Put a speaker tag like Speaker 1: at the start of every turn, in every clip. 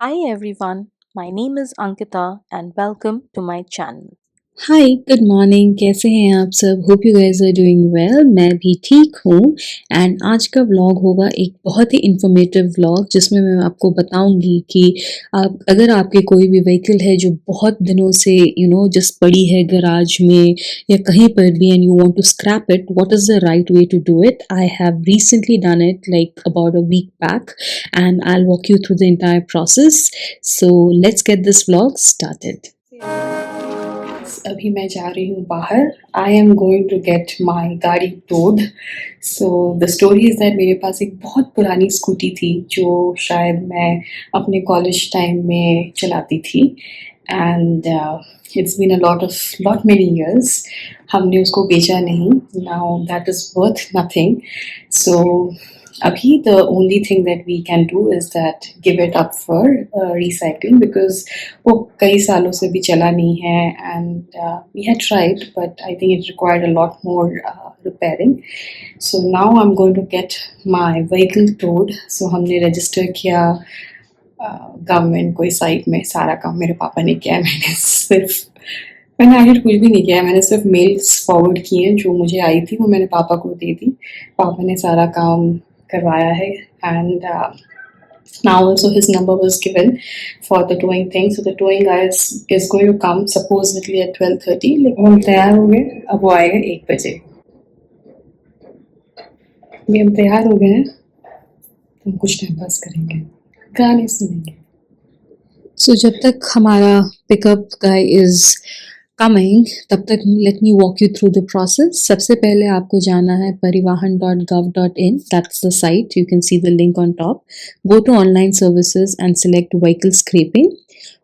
Speaker 1: Hi everyone, my name is Ankita and welcome to my channel.
Speaker 2: Hi good morning. कैसे हैं आप सब? Hope you guys are doing well. मैं भी ठीक हूँ। एंड आज का व्लॉग होगा एक बहुत ही इन्फॉर्मेटिव व्लॉग, जिसमें मैं आपको बताऊंगी कि आप अगर आपके कोई भी व्हीकल है जो बहुत दिनों से जस्ट पड़ी है गराज में या कहीं पर भी, and you want to scrap it, what is the right way to do it. I have recently done it like about a week back and I will walk you through the entire process. So let's get this vlog started. अभी मैं जा रही हूँ बाहर। I am going to get my gaadi towed. So the story is that मेरे पास एक बहुत पुरानी स्कूटी थी जो शायद मैं अपने कॉलेज टाइम में चलाती थी। And it's been a lot many years. हमने उसको बेचा नहीं। Now that is worth nothing. So अभी the only thing that we can do is that give it up for recycling, because वो कई सालों से भी चला नहीं है। And we had tried but I think it required a lot more repairing. So now I am going to get my vehicle towed. So हमने register किया गवर्नमेंट कोई साइट में। सारा काम मेरे पापा ने किया है। मैंने आगे कुछ भी नहीं किया है। मैंने सिर्फ मेल्स फॉरवर्ड किए हैं, जो मुझे आई थी वो मैंने पापा को दे दी। पापा ने सारा काम करवाया है। And now also his number was given for the towing thing. So the towing guy is going to come supposedly at 12:30. लेकिन हम तैयार हो गए। अब वो आएगा 1 बजे। अभी हम तैयार हो गए हैं। हम कुछ टाइम पास करेंगे, गाने सुनेंगे। सो जब तक हमारा पिकअप गाय इज कमिंग, तब तक let me walk you through the process. सबसे पहले आपको जाना है parivahan.gov.in, that's the site, you can see the link on top. Go to online services and select vehicle scrapping.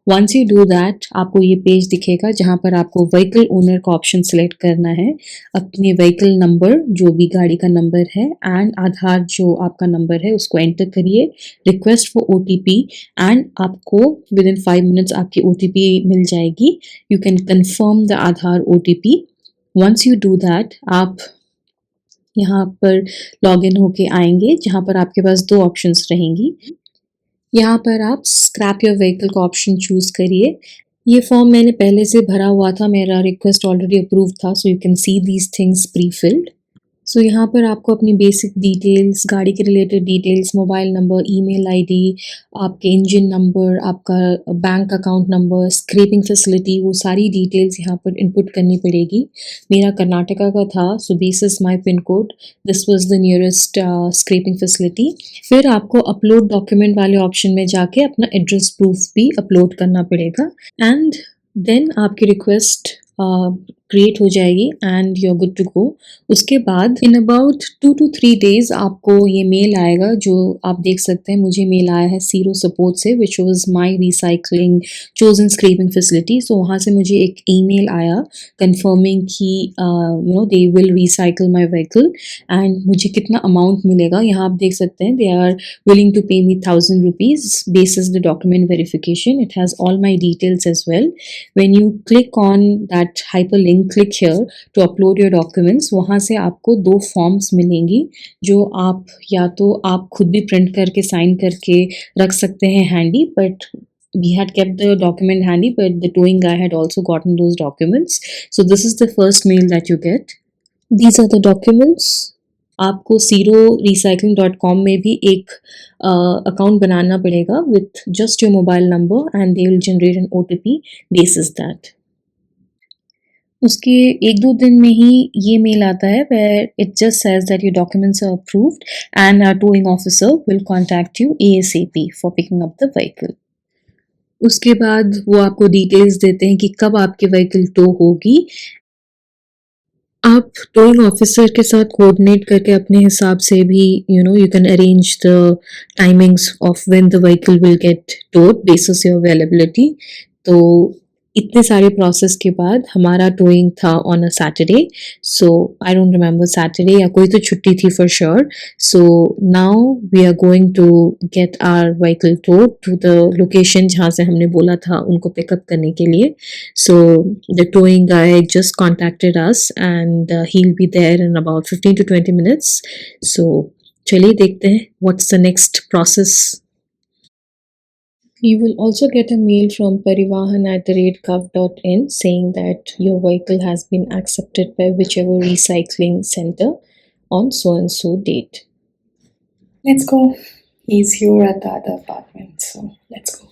Speaker 2: Once you do that, आपको ये page दिखेगा जहाँ पर आपको व्हीकल ओनर का ऑप्शन सिलेक्ट करना है। अपने व्हीकल नंबर, जो भी गाड़ी का नंबर है, एंड आधार जो आपका नंबर है उसको एंटर करिए। रिक्वेस्ट फॉर OTP, एंड आपको विद इन 5 मिनट्स आपकी OTP मिल जाएगी। You can confirm the Aadhaar OTP। Once you do that, आप यहाँ पर लॉग इन होके आएंगे, जहाँ पर आपके पास दो ऑप्शंस रहेंगी। यहाँ पर आप स्क्रैप योर व्हीकल का ऑप्शन चूज करिए। ये फॉर्म मैंने पहले से भरा हुआ था, मेरा रिक्वेस्ट ऑलरेडी अप्रूव था, so you can see these things pre filled. So यहाँ पर आपको अपनी बेसिक डिटेल्स, गाड़ी के related details, mobile number, email ID, आपके इंजन नंबर, आपका bank account number, scrapping facility, वो सारी डिटेल्स यहाँ पर इनपुट करनी पड़ेगी। मेरा कर्नाटका का था, so basis my pin code this was the nearest scrapping facility. फिर आपको अपलोड डॉक्यूमेंट वाले ऑप्शन में जाके अपना एड्रेस प्रूफ भी अपलोड करना पड़ेगा। एंड देन आपकी रिक्वेस्ट क्रिएट हो जाएगी and you are good to go. उसके बाद इन अबाउट 2 to 3 डेज आपको ये मेल आएगा, जो आप देख सकते हैं। मुझे मेल आया है सीरो सपोर्ट से, which was my recycling chosen scrapping facility. So वहाँ से मुझे एक ईमेल आया कंफर्मिंग कि they will recycle my vehicle and मुझे कितना अमाउंट मिलेगा। यहाँ आप देख सकते हैं, they are willing to pay me 1,000 rupees basis the document verification. It has all my details as well. When you click on that hyperlink, click here to upload your documents. वहाँ से आपको दो फॉर्म्स मिलेंगी, जो आप या तो आप खुद भी प्रिंट करके साइन करके रख सकते हैं handy, but we had kept the document handy, but the towing guy had also gotten those documents. So this is the first mail that you get. These are the documents. आपको Cero recycling dot com में भी एक account बनाना पड़ेगा with just your mobile number, and they will generate an OTP basis that. उसके 1-2 दिन में ही ये मेल आता है where it just says that your documents are approved and our towing officer will contact you ASAP for picking up the vehicle. उसके बाद वो आपको डिटेल्स देते हैं कि कब आपकी व्हीकल टो होगी। आप टोइंग ऑफिसर के साथ कोऑर्डिनेट करके अपने हिसाब से भी you can arrange the timings of when the vehicle will get towed basis your availability. तो इतने सारे प्रोसेस के बाद हमारा टोइंग था on a Saturday. So I don't remember Saturday या कोई तो छुट्टी थी for sure. So now we are going to get our vehicle towed to the location जहाँ से हमने बोला था उनको पिकअप करने के लिए। So the towing guy just contacted us and he'll be there in about 15 to 20 minutes. So चलिए देखते हैं what's the next process. You will also get a mail from parivahan@gov.in saying that your vehicle has been accepted by whichever recycling center on so and so date. Let's go. He's here at the other apartment, so let's go.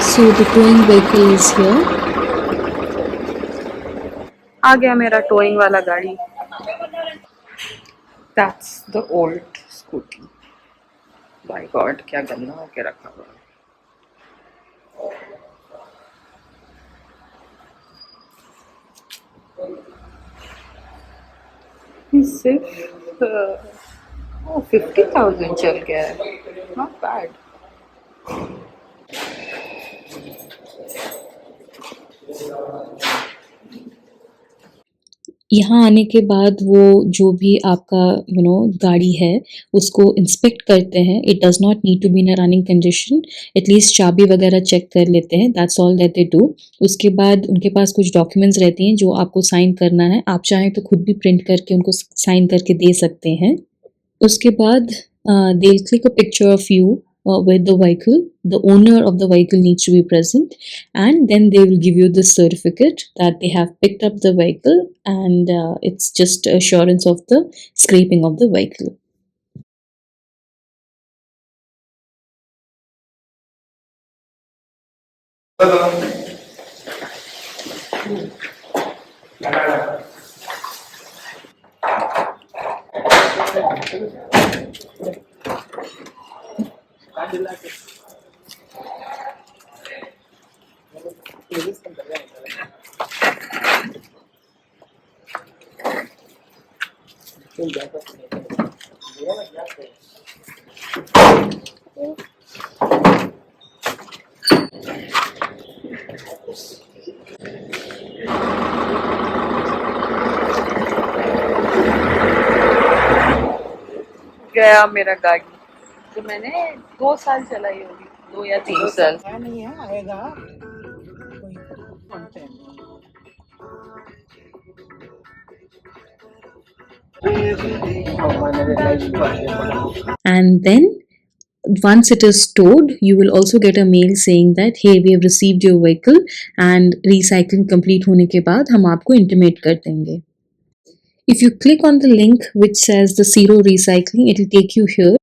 Speaker 2: So the towing vehicle is here.
Speaker 1: आ गया मेरा towing वाला गाड़ी.
Speaker 3: That's the old scooty. My God, क्या गंदा होके रखा हुआ है. सिर्फ 50,000 चल गया है. Not bad.
Speaker 2: यहाँ आने के बाद वो जो भी आपका गाड़ी है उसको इंस्पेक्ट करते हैं. It does not need to be in a running condition. At least चाबी वगैरह चेक कर लेते हैं. That's all that they do. उसके बाद उनके पास कुछ डॉक्यूमेंट्स रहती हैं जो आपको साइन करना है. आप चाहें तो खुद भी प्रिंट करके उनको साइन करके दे सकते हैं. उसके बाद they will click a picture of you with the vehicle. The owner of the vehicle needs to be present, and then they will give you the certificate that they have picked up the vehicle, and it's just assurance of the scraping of the vehicle.
Speaker 3: गया मेरा गाड़ी. तो मैंने 2 साल चलाई होगी, 2 या 3 साल.
Speaker 4: नहीं है, आएगा कोई content.
Speaker 2: And then once it is stored, you will also get a mail saying that hey, we have received your vehicle and recycling complete होने के बाद हम आपको intimate कर देंगे. If you click on the link which says the zero recycling, it will take you here.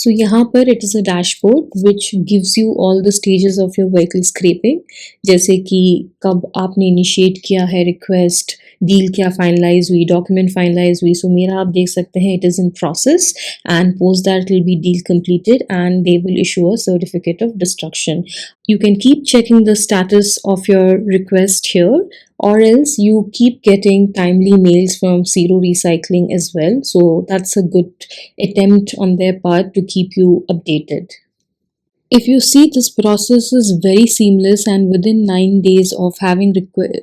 Speaker 2: So यहाँ पर it is a dashboard which gives you all the stages of your vehicle scraping, जैसे कि कब आपने initiate किया है request, deal क्या finalize हुई, document finalize हुई. So मेरा आप देख सकते हैं it is in process, and post that it will be deal completed and they will issue a certificate of destruction. You can keep checking the status of your request here, or else you keep getting timely mails from Zero Recycling as well. So that's a good attempt on their part to keep you updated. If you see, this process is very seamless, and within 9 days of having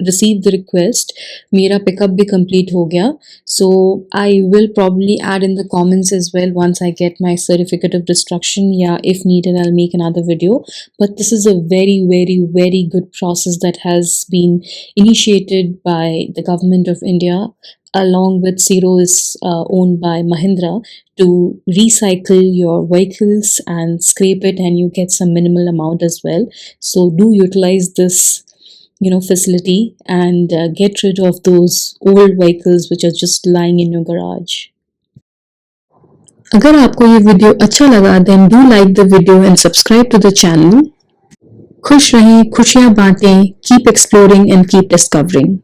Speaker 2: received the request, मेरा pickup भी complete हो गया. So I will probably add in the comments as well once I get my certificate of destruction. Yeah, if needed, I'll make another video. But this is a very, very, very good process that has been initiated by the government of India, along with Zero is owned by Mahindra, to recycle your vehicles and scrape it, and you get some minimal amount as well. So do utilize this facility and get rid of those old vehicles which are just lying in your garage. अगर आपको ये video अच्छा लगा, then do like the video and subscribe to the channel. खुश रहें, खुशियां बांटें, keep exploring and keep discovering.